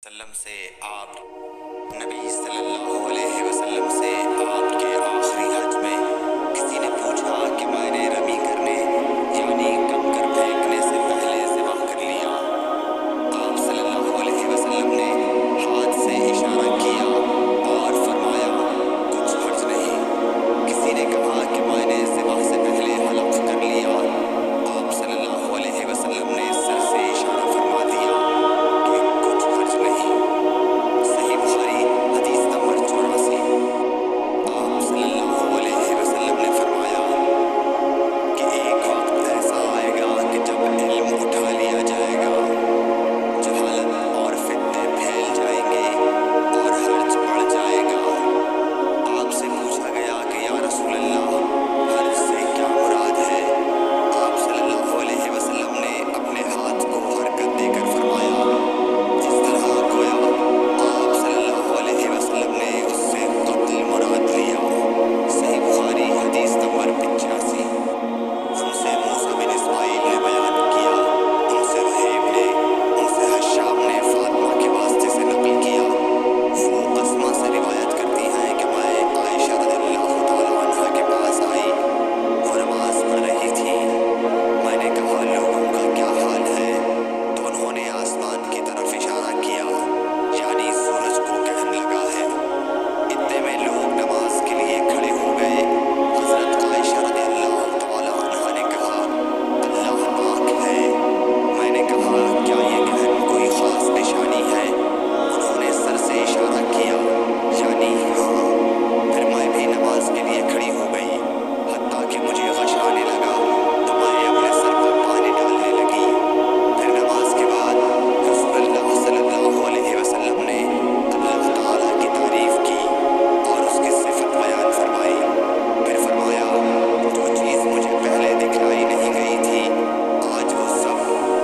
वसल्लम से आप नबी सल्लल्लाहु अलैहि वसल्लम से आपके आखिरी हज में किसी ने पूछा कि मैंने रमी करने यानी कंकर फेंकने से पहले ज़िबह कर लिया। आप सल्लल्लाहु अलैहि वसल्लम ने हाथ से इशारा किया और फरमाया कुछ हर्ज नहीं। किसी ने कहा कि मैंने ज़िबह से पहले हलक़ कर लिया। आप सल्लल्लाहु अलैहि वसल्लम ने सर से इशारा फरमा दिया कि कुछ हर्ज नहीं। सही बुखारी हदीस नंबर 84। आप सल्लल्लाहु अलैहि वसल्लम ने फरमाया कि एक वक्त ऐसा आएगा कि जब इल्म उठा लिया जाएगा, जहालत और फितने फैल जाएंगे और हर्ज बढ़ जाएगा। आपसे पूछा गया कि या रसूल अल्लाह, हर्ज से क्या मुराद है? आप सल्लल्लाहु अलैहि वसल्लम ने अपने हाथ को हरकत देकर फरमाया जिस तरह गोया आप सल्लल्लाहु अलैहि वसल्लम ने उससे क़त्ल मुराद लिया। सही बुखारी हदीस नंबर 85। उनसे मूसा बिन इस्माइल ने बयान किया, उनसे वहीब ने, उनसे हश्शाम ने फातिमा के वास्ते से नकल किया। वो अस्मा से रिवायत करती हैं कि मैं आयशा रज़ियल्लाहु तआला अन्हा के पास आई। वो नमाज पढ़ रही थी। मैंने कहा लोगों का क्या हाल है? तो उन्होंने आसमान की तरफ इशारा किया, यानी सूरज को कहने लगा है। इतने में लोग नमाज के लिए खड़े हो गए। हज़रत आयशा रज़ियल्लाहु तआला अन्हा ने कहा अल्लाह पाक है। मैंने कहा क्या ये कहन कोई ख़ास निशानी है? उन्होंने सर से इशारा किया, यानी हाँ। फिर मैं भी नमाज के लिए खड़ी हो गई। हत्ता कि मुझे गश आने लगा तो मैं अपने सर पर पानी डालने लगी। फिर नमाज के बाद रसूलुल्लाह सल्लल्लाहु अलैहि वसल्लम ने अल्लाह ताला की तारीफ़ की और उसकी सिफत बयान फरमाई। फिर फरमाया जो चीज़ मुझे पहले दिखलाई नहीं गई थी, आज वो सब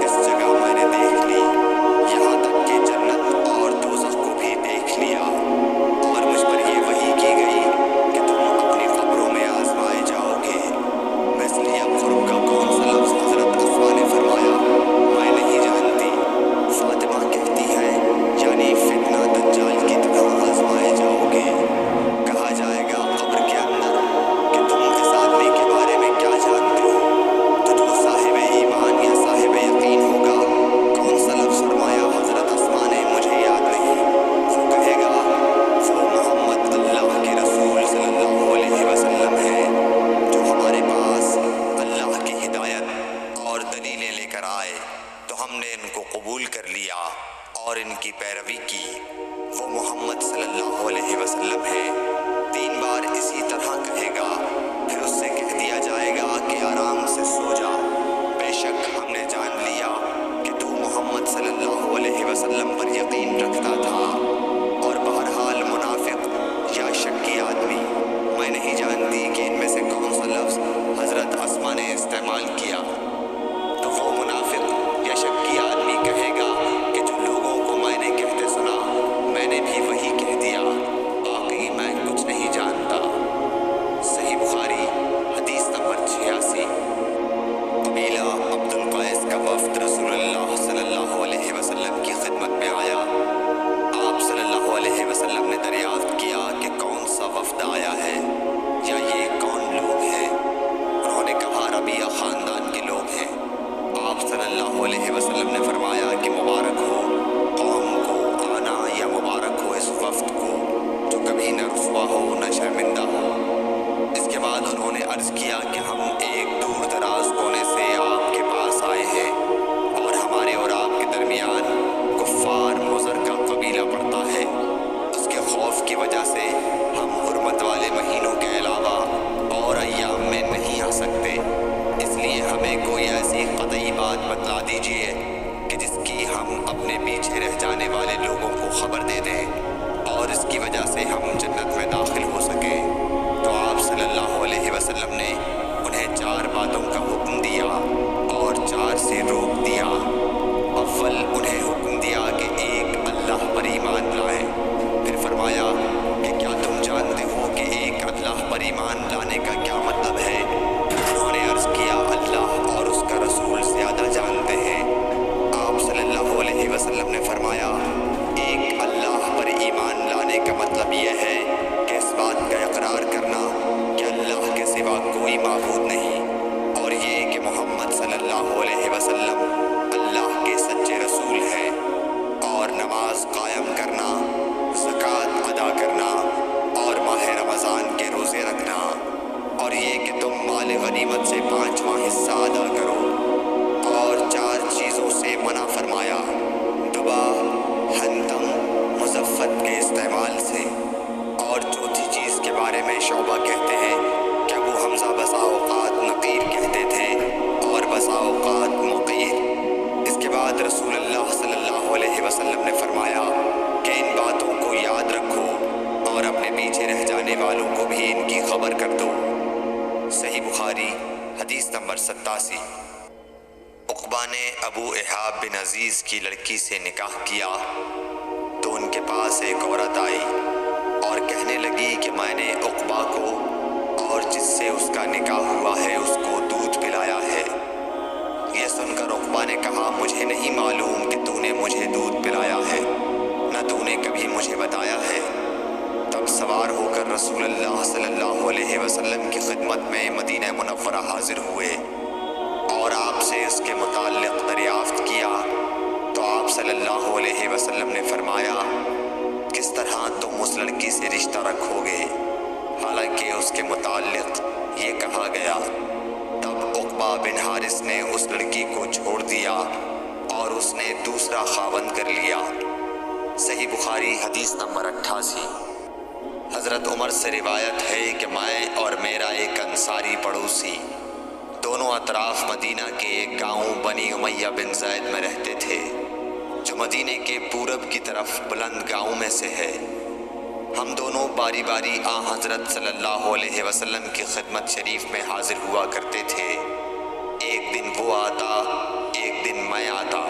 इस जगह मैंने देख ली। यहाँ तक कि जन्नत और दोज़ख को भी देख लिया। और मुझ पर ये वही की गई कि तुम अपनी कब्रों में आजमाए जाओगे। वैसे अब क़ुर्ब का कौन सा लफ्ज़ हज़रत अस्मा ने फरमाया मैं नहीं जानती। फातिमा कहती है यानी फितना दज्जाल की तरह आजमाए जाओगे। कहा जाएगा कब्र के अंदर कि तुम इस आदमी के बारे में क्या जानते हो? तो जो साहिब ईमान या साहिब यकीन होगा, कौन सा लफ्ज़ फरमाया हज़रत अस्मा ने मुझे याद नहीं। वो कहेगा वो मोहम्मद अल्लाह के रसूल सल्लल्लाहु अलैहि वसल्लम है जो हमारे पास अल्लाह की हिदायत और दलीलें लेकर आए, तो हमने इनको कबूल कर लिया और इनकी पैरवी की। वो मोहम्मद सल्लल्लाहु अलैहि वसल्लम है। 3 बार इसी तरह कहेगा। फिर उससे कह दिया जाएगा कि आराम से सो जा, बेशक हमने जान लिया कि तू मोहम्मद सल्लल्लाहु अलैहि वसल्लम पर यकीन रखता था। और बहरहाल मुनाफिक या शक्की आदमी, मैं नहीं जानती कि इनमें से कौन सा लफ्ज़ हज़रत अस्मा ने इस्तेमाल किया। तो वो मुनाफिक या शक्की आदमी कहेगा कि जो लोगों को मैंने कहते सुना, मैंने भी वही कह दिया, बाकी मैं कुछ नहीं जानता। सही बुखारी हदीस नंबर 86। कबीला अब्दुल कैस का वफ़द रसूलुल्लाह सल्लल्लाहु अलैहि वसल्लम की खिदमत में आया। आप सल्लल्लाहु अलैहि वसल्लम ने दरियाफ्त किया कि कौन सा वफ़द आया है या ये कौन लोग हैं? उन्होंने कहा रबिया ख़ानदान के लोग हैं। आप सल्लल्लाहु अलैहि वसल्लम ने फरमाया कि मुबारक हो कौम को आना, या मुबारक हो इस वफ़द को जो कभी न रुसवा हो न शर्मिंदा हो। इसके बाद उन्होंने अर्ज़ किया कि हम एक दूर दराज कोने से आपके पास आए हैं और हमारे और आपके दरमियान कुफ़ार मुज़र का कबीला पड़ता है। उसके खौफ की वजह से हम हुर्मत वाले महीनों के अलावा और अय्याम में नहीं आ सकते। इसलिए हमें कोई ऐसी क़तई बात बतला दीजिए कि जिसकी हम अपने पीछे रह जाने वाले लोगों को ख़बर दे दें और इसकी वजह से हम जन्नत में दाखिल हो सकें। तो आप सल्लल्लाहु अलैहि वसल्लम ने उन्हें 4 बातों का हुक्म दिया और 4 से रोक दिया। अव्वल उन्हें हुक्म दिया कि एक अल्लाह पर ईमान लाएं। फिर फरमाया कि क्या तुम नमाज कायम करना, ज़कात अदा करना और माह रमज़ान के रोज़े रखना, और ये कि तुम माल गनीमत से 5वां हिस्सा अदा करो। और 4 चीज़ों से मना फरमाया, दुबा, हंतम, मुज़फ़्फ़त के इस्तेमाल से। और चौथी चीज़ के बारे में शोबा कहते हैं कि अबू हमज़ा बसा औक़ात नक़ीर कहते थे और बसा औक़ात मुक़ीर। इसके बाद रसूलुल्लाह सल्लल्लाहु अलैहि वसल्लम ने फरमाया कि इन बातों को याद रखो और अपने पीछे रह जाने वालों को भी इनकी खबर कर दो। सही बुखारी हदीस नंबर 87। उक़बा ने अबू इहाब बिन अज़ीज़ की लड़की से निकाह किया तो उनके पास एक औरत आई और कहने लगी कि मैंने उक़बा को और जिससे उसका निकाह हुआ है उसको दूध पिलाया है। ये सुनकर उक़बा ने कहा, मुझे नहीं मालूम कि तूने मुझे दूध पिलाया है, न तूने कभी मुझे बताया है। तब सवार होकर रसूलुल्लाह सल्लल्लाहु अलैहि वसल्लम की खिदमत में मदीना मुनव्वरा हाजिर हुए और आपसे उसके मुताल्लिक़ दरियाफ़्त किया तो आप सल्लल्लाहु अलैहि वसल्लम ने फरमाया, किस तरह तुम उस लड़की से रिश्ता रखोगे, हालांकि उसके मुताल्लिक़ ये कहा गया। तब उक़बा बिन हारिस ने उस लड़की को छोड़ दिया और उसने दूसरा ख़ावंद कर लिया। सही बुखारी हदीस नंबर 88। हज़रत उमर से रिवायत है कि मैं और मेरा एक अंसारी पड़ोसी दोनों अतराफ मदीना के एक गाँव बनी उमैया बिन ज़ैद में रहते थे, जो मदीने के पूरब की तरफ बुलंद गाँव में से है। हम दोनों बारी बारी आ हज़रत सल्लल्लाहु अलैहि वसल्लम की खिदमत शरीफ में हाजिर हुआ करते थे। एक दिन वो आता, एक दिन मैं आता।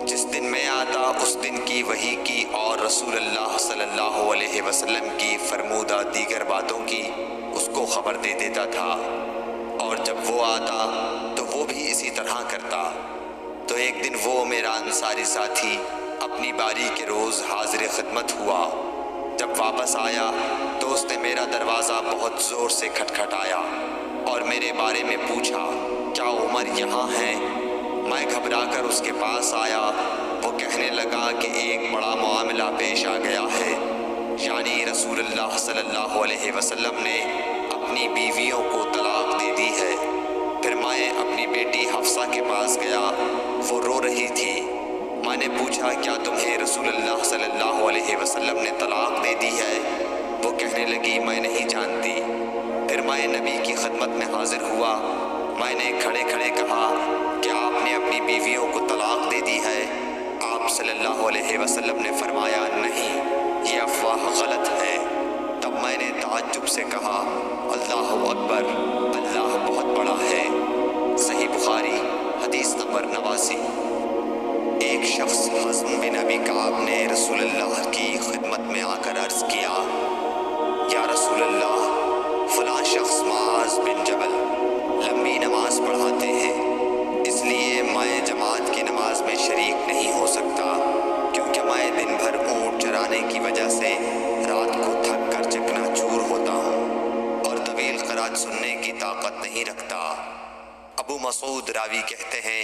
जिस दिन मैं आता उस दिन की वही की और रसूलुल्लाह सल्लल्लाहु अलैहि वसल्लम की फरमूदा दीगर बातों की उसको खबर दे देता था, और जब वो आता तो वो भी इसी तरह करता। तो एक दिन वो मेरा अंसारी साथी अपनी बारी के रोज़ हाजिर खिदमत हुआ। जब वापस आया तो उसने मेरा दरवाज़ा बहुत ज़ोर से खटखटाया और मेरे बारे में पूछा, क्या उमर यहाँ है? मैं घबराकर उसके पास आया। वो कहने लगा कि एक बड़ा मामला पेश आ गया है, यानी रसूलुल्लाह सल्लल्लाहु अलैहि वसल्लम ने अपनी बीवियों को तलाक दे दी है। फिर मैं अपनी बेटी हफ्सा के पास गया, वो रो रही थी। मैंने पूछा, क्या तुम्हें रसूलुल्लाह सल्लल्लाहु अलैहि वसल्लम ने तलाक दे दी है? वो कहने लगी, मैं नहीं जानती। फिर मैं नबी की खिदमत में हाजिर हुआ। मैंने खड़े खड़े कहा कि आपने अपनी बीवियों को तलाक दे दी है? आप सल्लल्लाहु अलैहि वसल्लम ने फरमाया, नहीं, ये अफवाह गलत है। तब मैंने ताज्जुब से कहा, अल्लाहु अकबर, अल्लाह बहुत बड़ा है। सही बुखारी हदीस नंबर 89। एक शख्स हज़्म बिन अबी कआब ने रसूलुल्लाह की खिदमत में आकर अर्ज़ किया, या रसूलुल्लाह, फ़लाँ शख्स मुआज़ बिन जबल लंबी नमाज पढ़ाते हैं, इसलिए मैं जमात की नमाज में शरीक नहीं हो सकता, क्योंकि मैं दिन भर ऊँट चराने की वजह से रात को थक कर चकनाचूर होता हूँ और तवील क़रात सुनने की ताकत नहीं रखता। अबू मसूद रावी कहते हैं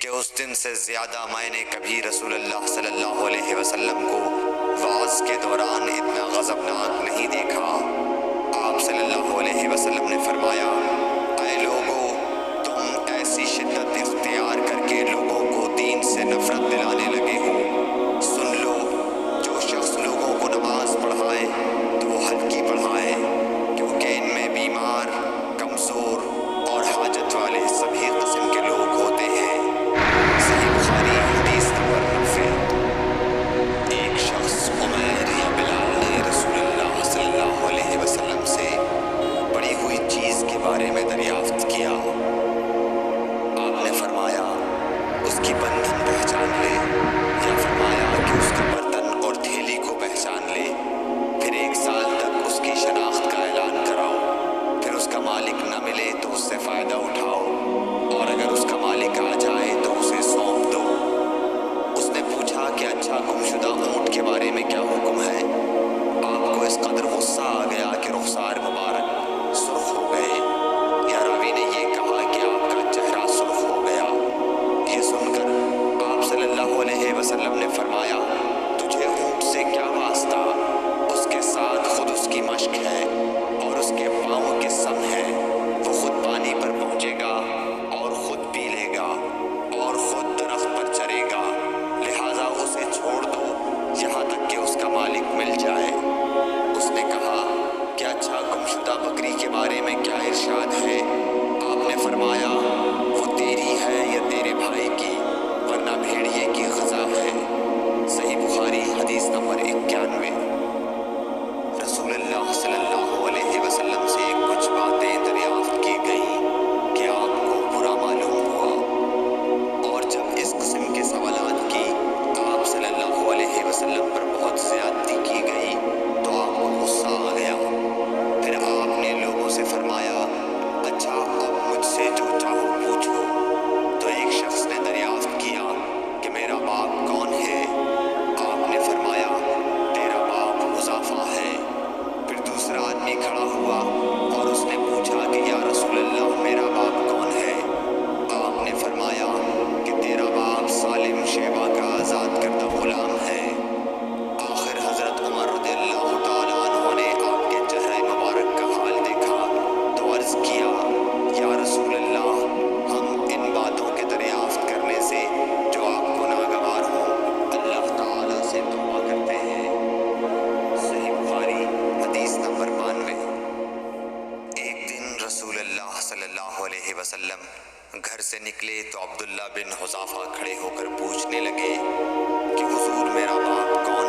कि उस दिन से ज़्यादा मैंने कभी रसूलुल्लाह सल्लल्लाहु अलैहि वसल्लम को वाज़ के दौरान इतना गज़बनाक नहीं देखा। आप सल्लल्लाहु अलैहि वसल्लम ने फरमाया, ऐ लोगों, तुम ऐसी शिद्दत इख्तियार करके लोगों को दीन से नफ़रत दिलाने लगे हो। सुन लो, जो शख्स लोगों को नमाज पढ़ाए तो वो हल्की पढ़ाए, क्योंकि इनमें बीमार, कमज़ोर और हाजत वाले सभी किस्म के लोग होते हैं। सही बुखारी हदीस नंबर 90। एक शख्स उमैर या बिलाल ने रसूलुल्लाह सल्लल्लाहु अलैहि वसल्लम से पड़ी हुई चीज़ के बारे में दरियाफ्त किया। आपने फरमाया, उसकी बंधन पहचान ले, या फरमाया कि उसके बर्तन और थैली को पहचान ले। फिर 1 साल तक उसकी शनाख्त का ऐलान कराओ। फिर उसका मालिक न मिले तो उससे फ़ायदा उठाओ, और अगर उसका मालिक आ जाए तो उसे सौंप दो। उसने पूछा कि अच्छा, गुमशुदा ऊँट के बारे में क्या हुक्म है? आपको इस कदर गुस्सा आ गया कि रुखसार मुबारक सुर्ख हो गए, या रावी ने ये कहा कि आपका चेहरा सुर्ख हो गया। ये सुनकर आप सल्लल्लाहु अलैहि वसल्लम ने फरमाया, سے نکلے تو عبداللہ بن حذافہ کھڑے ہو کر پوچھنے لگے کہ حضور میرا باپ کون